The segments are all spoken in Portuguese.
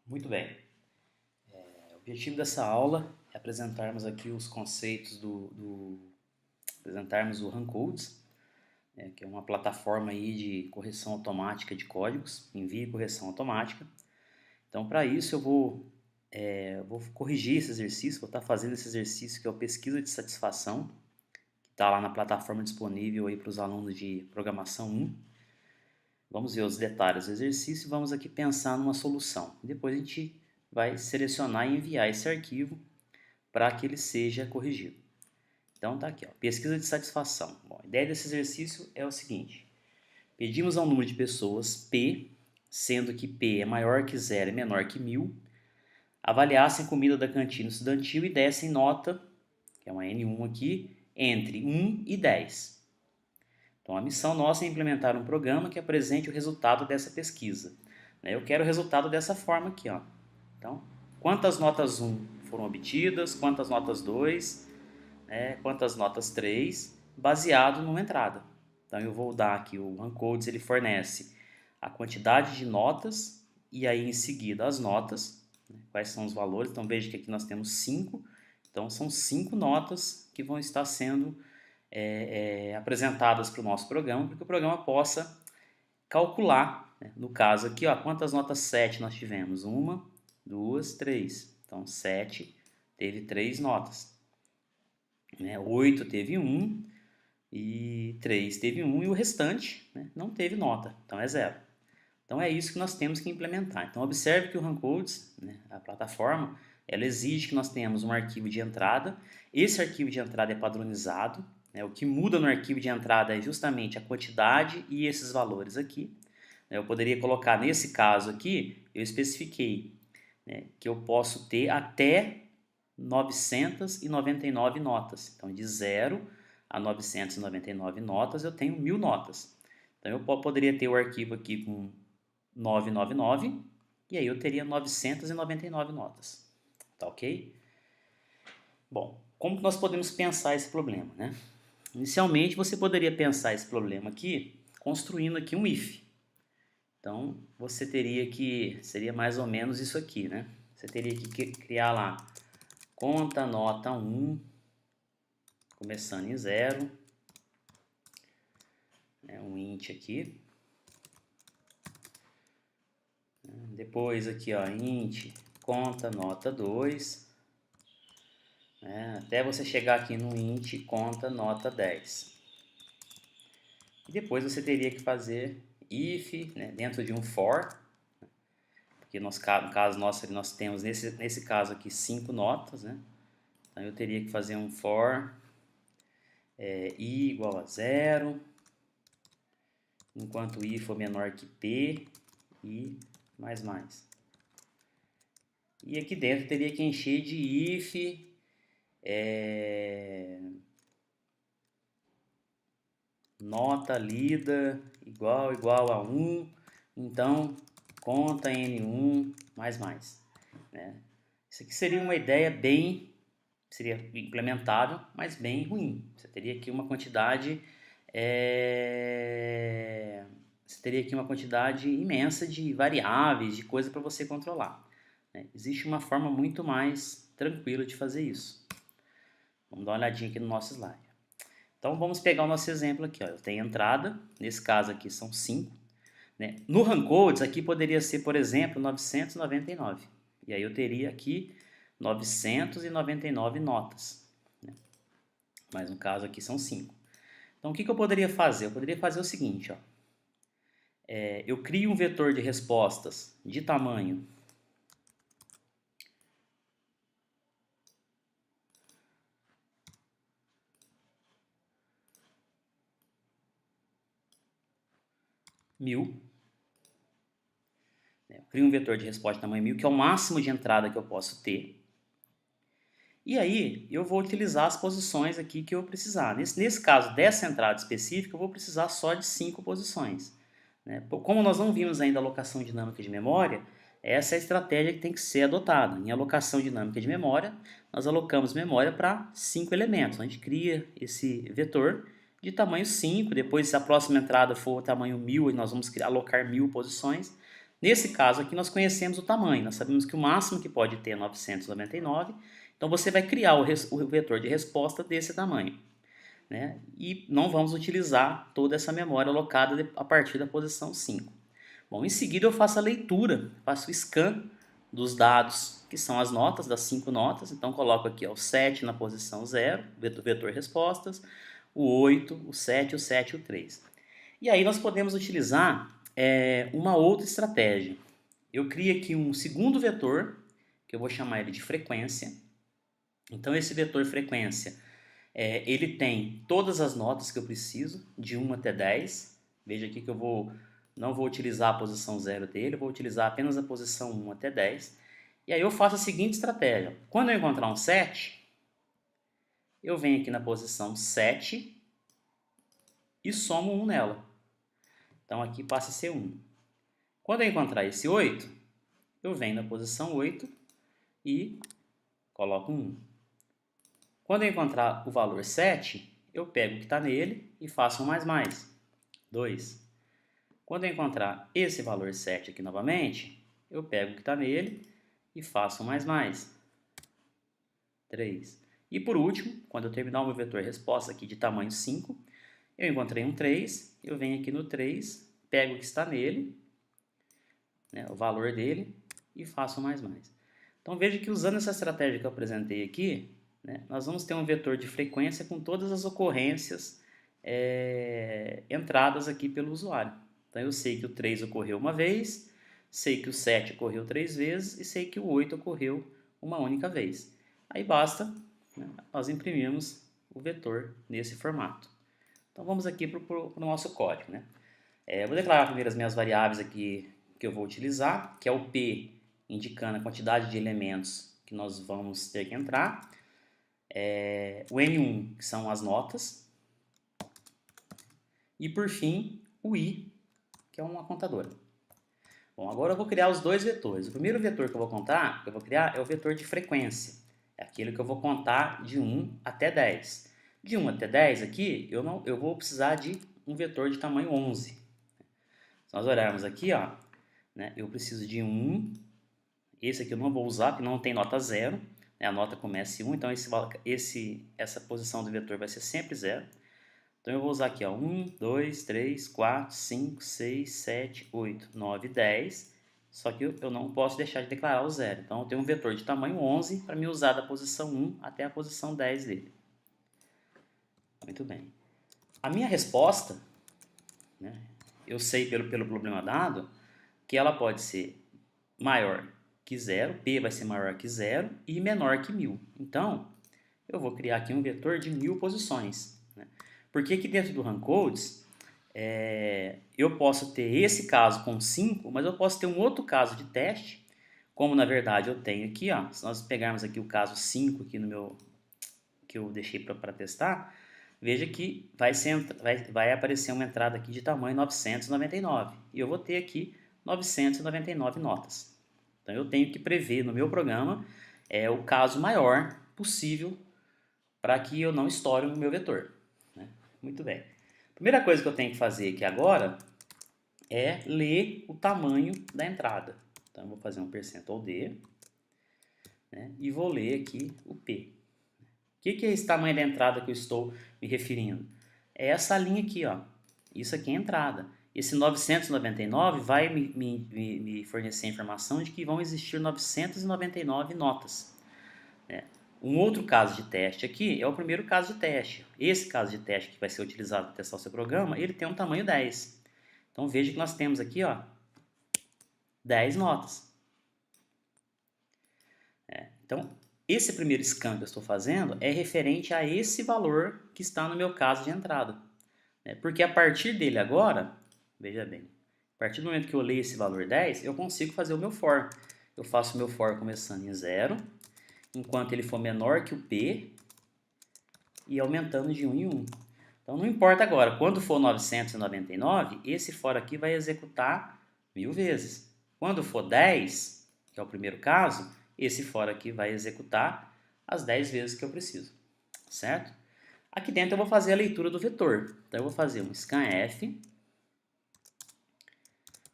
Muito bem. O objetivo dessa aula é apresentarmos aqui os conceitos apresentarmos o Rancodes, que é uma plataforma aí de correção automática de códigos, envio e correção automática. Então, para isso vou corrigir esse exercício, vou estar fazendo esse exercício que é o pesquisa de satisfação, que está lá na plataforma disponível aí para os alunos de programação 1. Vamos ver os detalhes do exercício e vamos aqui pensar numa solução. Depois a gente vai selecionar e enviar esse arquivo para que ele seja corrigido. Então tá aqui, ó, pesquisa de satisfação. Bom, a ideia desse exercício é o seguinte: pedimos ao número de pessoas P, sendo que P é maior que 0 e menor que 1000, avaliassem comida da cantina estudantil e dessem nota, que é uma N1 aqui, entre 1 e 10. Então a missão nossa é implementar um programa que apresente o resultado dessa pesquisa. Eu quero o resultado dessa forma aqui, ó. Então, quantas notas 1 foram obtidas, quantas notas 2, quantas notas 3, baseado numa entrada. Então eu vou dar aqui, o Rancodes ele fornece a quantidade de notas e aí em seguida as notas, quais são os valores. Então veja que aqui nós temos 5, então são 5 notas que vão estar sendo apresentadas para o nosso programa, para que o programa possa calcular, no caso aqui, ó, quantas notas 7 nós tivemos? 1, 2, 3. Então 7 teve 3 notas. 8 teve 1 e 3 teve 1 e o restante não teve nota, então é 0. Então é isso que nós temos que implementar. Então observe que o Rancodes, a plataforma, ela exige que nós tenhamos um arquivo de entrada. Esse arquivo de entrada é padronizado. O que muda no arquivo de entrada é justamente a quantidade e esses valores aqui. Eu poderia colocar, nesse caso aqui, eu especifiquei que eu posso ter até 999 notas. Então, de 0 a 999 notas, eu tenho 1000 notas. Então, eu poderia ter o arquivo aqui com 999 e aí eu teria 999 notas. Tá ok? Bom, como que nós podemos pensar esse problema, Inicialmente, você poderia pensar esse problema aqui construindo aqui um if. Então, você teria que, seria mais ou menos isso aqui, Você teria que criar lá conta nota 1, começando em 0, um int aqui. Depois aqui, ó, int conta nota 2, até você chegar aqui no int conta nota 10. E depois você teria que fazer if, dentro de um for, porque no caso nosso nós temos nesse caso aqui 5 notas, Então eu teria que fazer um for i igual a 0, enquanto i for menor que p, i mais. E aqui dentro teria que encher de if nota lida igual a 1, então conta n1 mais. Isso aqui seria uma ideia seria implementável, mas bem ruim. Você teria aqui uma quantidade imensa de variáveis, de coisa para você controlar. Existe uma forma muito mais tranquila de fazer isso. Vamos dar uma olhadinha aqui no nosso slide. Então vamos pegar o nosso exemplo aqui. Ó. Eu tenho entrada, nesse caso aqui são 5. No Rancodes aqui poderia ser, por exemplo, 999. E aí eu teria aqui 999 notas. Mas no caso aqui são 5. Então o que eu poderia fazer? Eu poderia fazer o seguinte, ó. Eu crio um vetor de respostas de tamanho mil. Eu crio um vetor de resposta de tamanho 1000, que é o máximo de entrada que eu posso ter. E aí eu vou utilizar as posições aqui que eu precisar. Nesse caso dessa entrada específica, eu vou precisar só de 5 posições. Como nós não vimos ainda a alocação dinâmica de memória, essa é a estratégia que tem que ser adotada. Em alocação dinâmica de memória, nós alocamos memória para 5 elementos. A gente cria esse vetor de tamanho 5, depois se a próxima entrada for tamanho 1000, nós vamos alocar 1000 posições. Nesse caso aqui nós conhecemos o tamanho, nós sabemos que o máximo que pode ter é 999, então você vai criar o vetor de resposta desse tamanho, né? E não vamos utilizar toda essa memória alocada a partir da posição 5. Bom, em seguida eu faço a leitura, faço o scan dos dados, que são as notas, das 5 notas. Então coloco aqui ó, o 7 na posição 0, vetor respostas, o 8, o 7, o 7 e o 3. E aí nós podemos utilizar uma outra estratégia. Eu crio aqui um segundo vetor, que eu vou chamar ele de frequência. Então esse vetor frequência, ele tem todas as notas que eu preciso, de 1 até 10. Veja aqui que eu não vou utilizar a posição 0 dele, eu vou utilizar apenas a posição 1 até 10. E aí eu faço a seguinte estratégia. Quando eu encontrar um 7, eu venho aqui na posição 7 e somo 1 nela. Então aqui passa a ser 1. Quando eu encontrar esse 8, eu venho na posição 8 e coloco 1. Quando eu encontrar o valor 7, eu pego o que está nele e faço um mais, 2. Quando eu encontrar esse valor 7 aqui novamente, eu pego o que está nele e faço um mais, 3. E por último, quando eu terminar o meu vetor resposta aqui de tamanho 5, eu encontrei um 3, eu venho aqui no 3, pego o que está nele, né, o valor dele, e faço um mais. Então veja que usando essa estratégia que eu apresentei aqui, né, nós vamos ter um vetor de frequência com todas as ocorrências entradas aqui pelo usuário. Então eu sei que o 3 ocorreu uma vez, sei que o 7 ocorreu 3 vezes e sei que o 8 ocorreu uma única vez. Aí basta, né, nós imprimirmos o vetor nesse formato. Então vamos aqui para o nosso código, né? Eu vou declarar primeiro as minhas variáveis aqui que eu vou utilizar, que é o P, indicando a quantidade de elementos que nós vamos ter que entrar. O N1, que são as notas. E por fim, o I, que é uma contadora. Bom, agora eu vou criar os dois vetores. O primeiro vetor que eu vou criar é o vetor de frequência. É aquele que eu vou contar de 1 até 10. De 1 até 10 aqui, eu vou precisar de um vetor de tamanho 11. Se nós olharmos aqui, ó, né, eu preciso de 1. Esse aqui eu não vou usar, porque não tem nota 0. Né, a nota começa em 1, então essa posição do vetor vai ser sempre 0. Então eu vou usar aqui ó, 1, 2, 3, 4, 5, 6, 7, 8, 9, 10. Só que eu não posso deixar de declarar o 0. Então eu tenho um vetor de tamanho 11 para me usar da posição 1 até a posição 10 dele. Muito bem. A minha resposta, né, eu sei pelo problema dado, que ela pode ser maior que 0, P vai ser maior que 0 e menor que 1000. Então, eu vou criar aqui um vetor de 1000 posições. Né? Porque aqui dentro do Runcodes, eu posso ter esse caso com 5, mas eu posso ter um outro caso de teste, como na verdade eu tenho aqui, ó, se nós pegarmos aqui o caso 5 aqui no meu, que eu deixei para testar, veja que vai aparecer uma entrada aqui de tamanho 999. E eu vou ter aqui 999 notas. Então eu tenho que prever no meu programa o caso maior possível para que eu não estoure o meu vetor. Né? Muito bem. A primeira coisa que eu tenho que fazer aqui agora é ler o tamanho da entrada. Então eu vou fazer um %d, né, e vou ler aqui o P. O que é esse tamanho da entrada que eu estou me referindo? É essa linha aqui, ó. Isso aqui é a entrada. Esse 999 vai me fornecer a informação de que vão existir 999 notas. Um outro caso de teste aqui é o primeiro caso de teste. Esse caso de teste que vai ser utilizado para testar o seu programa, ele tem um tamanho 10. Então veja que nós temos aqui, ó, 10 notas. Então, esse primeiro scan que eu estou fazendo é referente a esse valor que está no meu caso de entrada. Porque a partir dele agora, veja bem, a partir do momento que eu leio esse valor 10, eu consigo fazer o meu for. Eu faço o meu for começando em 0, enquanto ele for menor que o P, e aumentando de 1 em 1. Então não importa agora, quando for 999, esse for aqui vai executar 1000 vezes. Quando for 10, que é o primeiro caso, esse for aqui vai executar as 10 vezes que eu preciso, certo? Aqui dentro eu vou fazer a leitura do vetor. Então eu vou fazer um scanf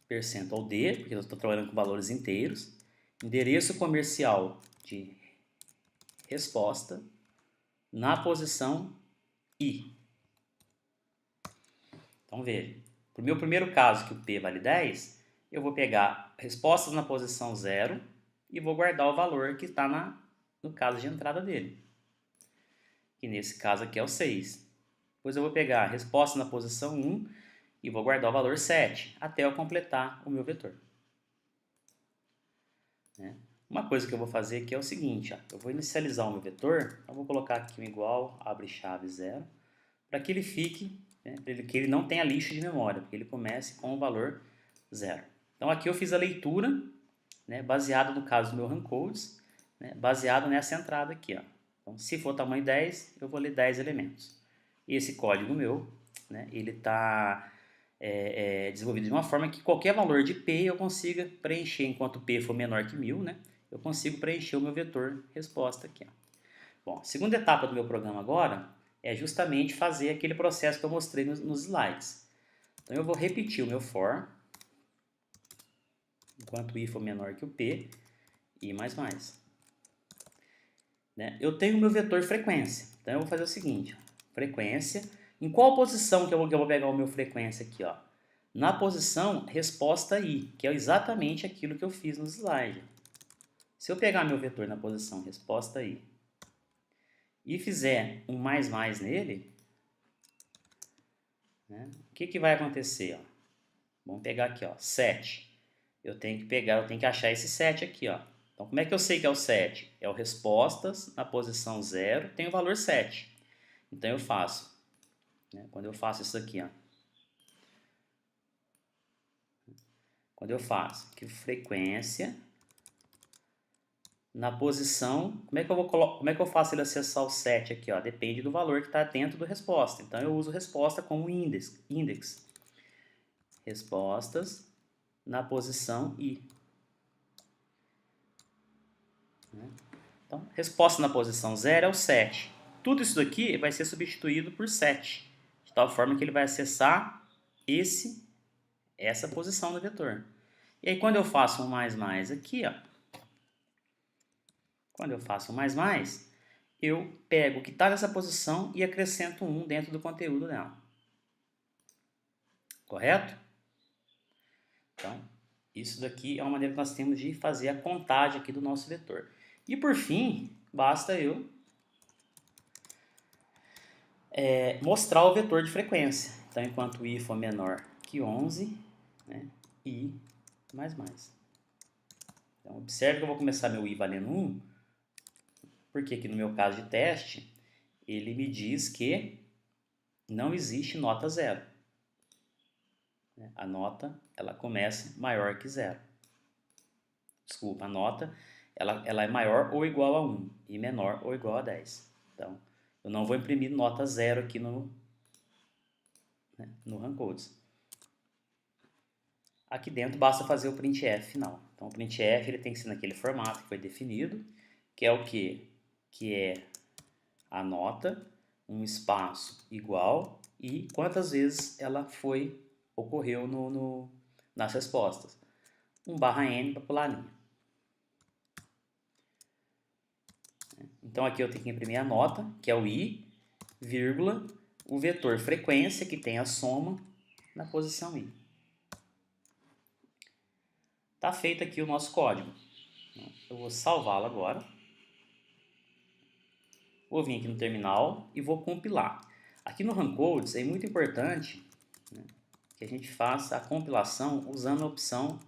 percentual D, porque eu estou trabalhando com valores inteiros, endereço comercial de resposta na posição I. Então veja, para o meu primeiro caso, que o P vale 10, eu vou pegar respostas na posição 0 e vou guardar o valor que está no caso de entrada dele, que nesse caso aqui é o 6. Depois eu vou pegar a resposta na posição 1 e vou guardar o valor 7, até eu completar o meu vetor. Uma coisa que eu vou fazer aqui é o seguinte, ó, eu vou inicializar o meu vetor, então eu vou colocar aqui um igual, abre chave 0, para que ele fique, que ele não tenha lixo de memória, porque ele comece com o valor 0. Então aqui eu fiz a leitura, baseado no caso do meu Rancodes, baseado nessa entrada aqui. Ó. Então, se for tamanho 10, eu vou ler 10 elementos. E esse código meu, ele está desenvolvido de uma forma que qualquer valor de P eu consiga preencher, enquanto P for menor que 1000, eu consigo preencher o meu vetor resposta aqui. Ó. Bom, a segunda etapa do meu programa agora é justamente fazer aquele processo que eu mostrei nos slides. Então eu vou repetir o meu for, enquanto I for menor que o P, I mais mais. Eu tenho o meu vetor frequência, então eu vou fazer o seguinte, frequência, em qual posição que eu vou pegar o meu frequência aqui? Ó? Na posição resposta I, que é exatamente aquilo que eu fiz no slide. Se eu pegar meu vetor na posição resposta I e fizer um mais mais nele, o que vai acontecer? Ó? Vamos pegar aqui, ó, 7. Eu tenho que achar esse 7 aqui, ó. Então, como é que eu sei que é o 7? É o respostas na posição 0, tem o valor 7. Então, eu faço. Quando eu faço isso aqui, ó. Quando eu faço que frequência na posição, como é que eu faço ele acessar o 7 aqui, ó? Depende do valor que está dentro do resposta. Então, eu uso resposta como index. Respostas na posição I. Então, resposta na posição 0 é o 7. Tudo isso daqui vai ser substituído por 7, de tal forma que ele vai acessar essa posição do vetor. E aí, quando eu faço um mais mais aqui, ó, quando eu faço um mais mais, eu pego o que está nessa posição e acrescento 1 dentro do conteúdo dela. Correto? Então, isso daqui é uma maneira que nós temos de fazer a contagem aqui do nosso vetor. E por fim, basta eu mostrar o vetor de frequência. Então, enquanto I for menor que 11, I mais mais. Então, observe que eu vou começar meu I valendo 1, porque aqui no meu caso de teste, ele me diz que não existe nota 0. A nota, ela começa maior que 0. Desculpa, a nota, ela é maior ou igual a 1 e menor ou igual a 10. Então, eu não vou imprimir nota 0 aqui no Rancodes. Aqui dentro basta fazer o printf final. Então, o printf ele tem que ser naquele formato que foi definido, que é o quê? Que é a nota, um espaço igual e quantas vezes ela ocorreu nas respostas. 1/n para pular a linha. Então, aqui eu tenho que imprimir a nota, que é o I, vírgula, o vetor frequência, que tem a soma na posição I. Está feito aqui o nosso código. Eu vou salvá-lo agora. Vou vir aqui no terminal e vou compilar. Aqui no Rancodes é muito importante que a gente faça a compilação usando a opção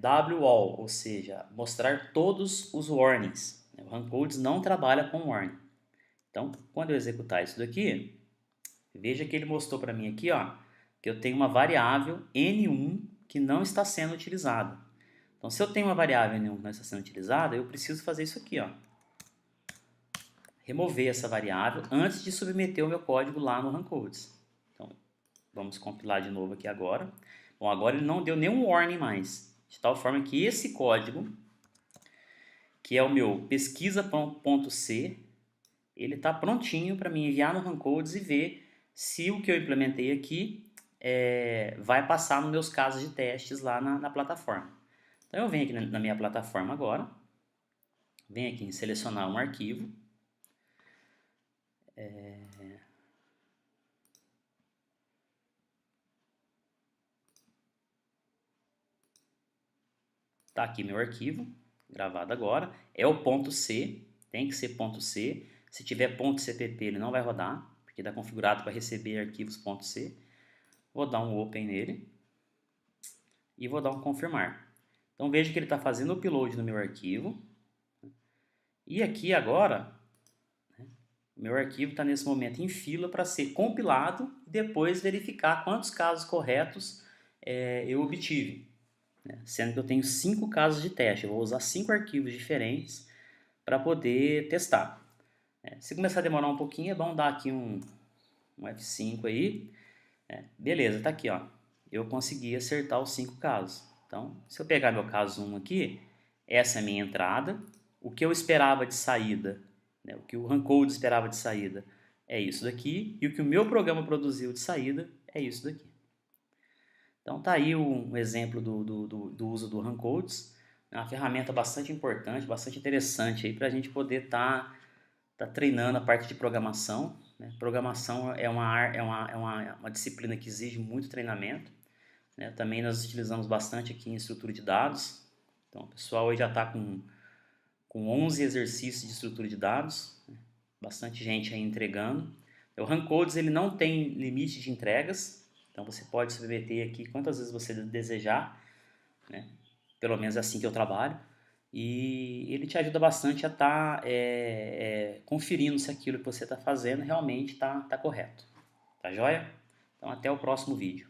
WAL, ou seja, mostrar todos os warnings. O Rancodes não trabalha com warning. Então, quando eu executar isso daqui, veja que ele mostrou para mim aqui, ó, que eu tenho uma variável N1 que não está sendo utilizada. Então, se eu tenho uma variável N1 que não está sendo utilizada, eu preciso fazer isso aqui, ó. Remover essa variável antes de submeter o meu código lá no Rancodes. Então, vamos compilar de novo aqui agora. Bom, agora ele não deu nenhum warning mais, de tal forma que esse código, que é o meu pesquisa.c, ele está prontinho para me enviar no Rancodes e ver se o que eu implementei aqui vai passar nos meus casos de testes lá na plataforma. Então eu venho aqui na minha plataforma agora, venho aqui em selecionar um arquivo, tá aqui meu arquivo, gravado agora, é o ponto .c, tem que ser ponto .c, se tiver ponto .cpp ele não vai rodar, porque está configurado para receber arquivos ponto .c. Vou dar um open nele e vou dar um confirmar. Então veja que ele está fazendo o upload no meu arquivo. E aqui agora, meu arquivo está nesse momento em fila para ser compilado e depois verificar quantos casos corretos eu obtive. Sendo que eu tenho 5 casos de teste, eu vou usar 5 arquivos diferentes para poder testar. Se começar a demorar um pouquinho, é bom dar aqui um F5 aí. Beleza, tá aqui, ó. Eu consegui acertar os 5 casos. Então, se eu pegar meu caso 1 aqui, essa é a minha entrada. O que eu esperava de saída, o que o Rancode esperava de saída é isso daqui. E o que o meu programa produziu de saída é isso daqui. Então tá aí um exemplo do uso do Rancodes. É uma ferramenta bastante importante, bastante interessante para a gente poder tá treinando a parte de programação. Programação é uma disciplina que exige muito treinamento. Também nós utilizamos bastante aqui em estrutura de dados. Então o pessoal hoje já está com 11 exercícios de estrutura de dados. Bastante gente aí entregando. O Rancodes ele não tem limite de entregas. Então você pode submeter aqui quantas vezes você desejar, pelo menos é assim que eu trabalho, e ele te ajuda bastante a estar conferindo se aquilo que você está fazendo realmente está correto. Tá joia? Então até o próximo vídeo.